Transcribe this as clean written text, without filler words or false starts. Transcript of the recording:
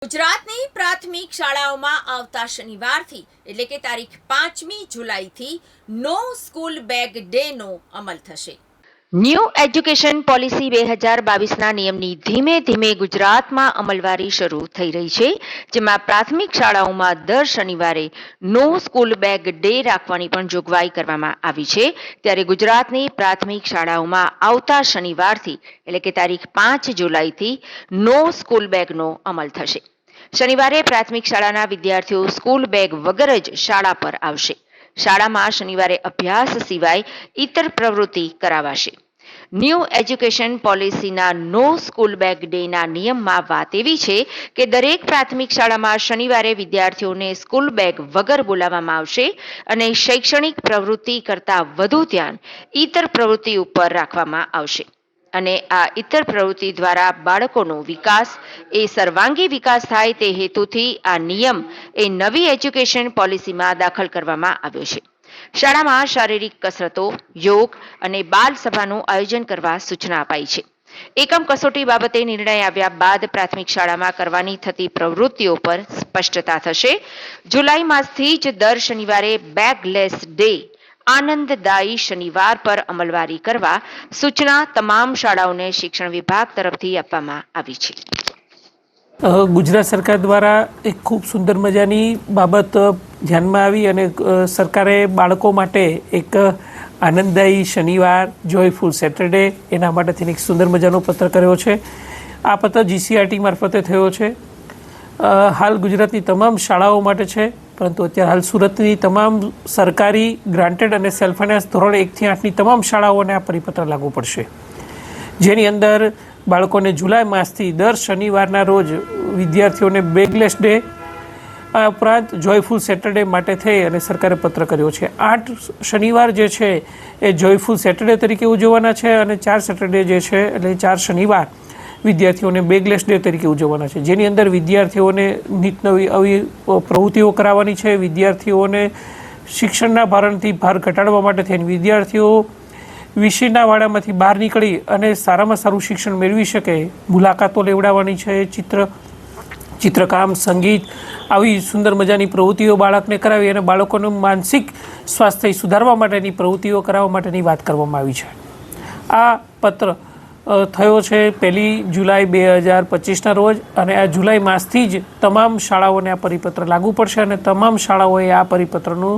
ગુજરાતની પ્રાથમિક શાળાઓમાં આવતા શનિવારથી એટલે કે તારીખ 5મી જુલાઈથી નો સ્કૂલ બેગ ડેનો અમલ થશે। ન્યૂ એજ્યુકેશન પોલિસી 2022ના નિયમની ધીમે ધીમે ગુજરાતમાં અમલવારી શરૂ થઈ રહી છે, જેમાં પ્રાથમિક શાળાઓમાં દર શનિવારે નો સ્કૂલ બેગ ડે રાખવાની પણ જોગવાઈ કરવામાં આવી છે। ત્યારે ગુજરાતની પ્રાથમિક શાળાઓમાં આવતા શનિવારથી એટલે કે તારીખ 5 જુલાઈથી નો સ્કૂલ બેગનો અમલ થશે। શનિવારે પ્રાથમિક શાળાના વિદ્યાર્થીઓ સ્કૂલ બેગ વગર જ શાળા પર આવશે। શાળામાં શનિવારે અભ્યાસ સિવાય ઇતર પ્રવૃત્તિ કરાવાશે। ન્યૂ એજ્યુકેશન પોલિસીના નો સ્કૂલ બેગ ડેના નિયમમાં વાત એવી છે કે દરેક પ્રાથમિક શાળામાં શનિવારે વિદ્યાર્થીઓને સ્કૂલ બેગ વગર બોલાવવામાં આવશે અને શૈક્ષણિક પ્રવૃત્તિ કરતાં વધુ ધ્યાન ઇતર પ્રવૃત્તિ ઉપર રાખવામાં આવશે અને આ ઇતર પ્રવૃત્તિ દ્વારા બાળકોનો વિકાસ એ સર્વાંગી વિકાસ થાય તે હેતુથી આ નિયમ એ નવી એજ્યુકેશન પોલિસીમાં દાખલ કરવામાં આવ્યો છે। શાળામાં શારીરિક કસરતો, યોગ અને બાલ સભાનું આયોજન કરવા સૂચના અપાઈ છે। એકમ કસોટી બાબતે નિર્ણય આવ્યા બાદ પ્રાથમિક શાળામાં કરવાની થતી પ્રવૃત્તિઓ પર સ્પષ્ટતા થશે। જુલાઈ માસથી જ દર શનિવારે બેગલેસ ડે આનંદદાયી શનિવાર પર અમલવારી કરવા સૂચના તમામ શાળાઓને શિક્ષણ વિભાગ તરફથી આપવામાં આવી છે। ગુજરાત સરકાર દ્વારા એક ખૂબ સુંદર મજાની બાબત ધ્યાનમાં આવી અને સરકારે બાળકો માટે એક આનંદદાયી શનિવાર જોયફુલ સેટરડે એના માટે થઈને એક સુંદર મજાનો પત્ર કર્યો છે। આ પત્ર GCRT મારફતે થયો છે। હાલ ગુજરાતની તમામ શાળાઓ માટે છે, પરંતુ અત્યારે હાલ સુરતની તમામ સરકારી ગ્રાન્ટેડ અને સેલ્ફ ફાઇનાન્સ ધોરણ 1 થી 8ની તમામ શાળાઓને આ પરિપત્ર લાગુ પડશે, જેની અંદર બાળકોને જુલાઈ માસથી દર શનિવારના રોજ વિદ્યાર્થીઓને બેગલેસ ડે ઉપરાંત જોયફુલ સેટરડે માટે થઈ અને સરકારે પત્ર કર્યો છે। 8 શનિવાર જે છે એ જોયફુલ સેટરડે તરીકે ઉજવવાના છે અને 4 સેટરડે જે છે એટલે 4 શનિવાર વિદ્યાર્થીઓને બેગલેસ ડે તરીકે ઉજવવાના છે, જેની અંદર વિદ્યાર્થીઓને નિત નવી આવી પ્રવૃત્તિઓ કરાવવાની છે। વિદ્યાર્થીઓને શિક્ષણના ભારણથી ભાર ઘટાડવા માટે થઈને વિદ્યાર્થીઓ વિષયના વાડામાંથી બહાર નીકળી અને સારામાં સારું શિક્ષણ મેળવી શકે, મુલાકાતો લેવડાવવાની છે। ચિત્રકામ, સંગીત આવી સુંદર મજાની પ્રવૃત્તિઓ બાળકને કરાવી અને બાળકોનું માનસિક સ્વાસ્થ્ય સુધારવા માટેની પ્રવૃત્તિઓ કરાવવા માટેની વાત કરવામાં આવી છે। આ પત્ર થયો છે 1 જુલાઈ 2025ના રોજ અને આ જુલાઈ માસથી જ તમામ શાળાઓને આ પરિપત્ર લાગુ પડશે અને તમામ શાળાઓએ આ પરિપત્રનું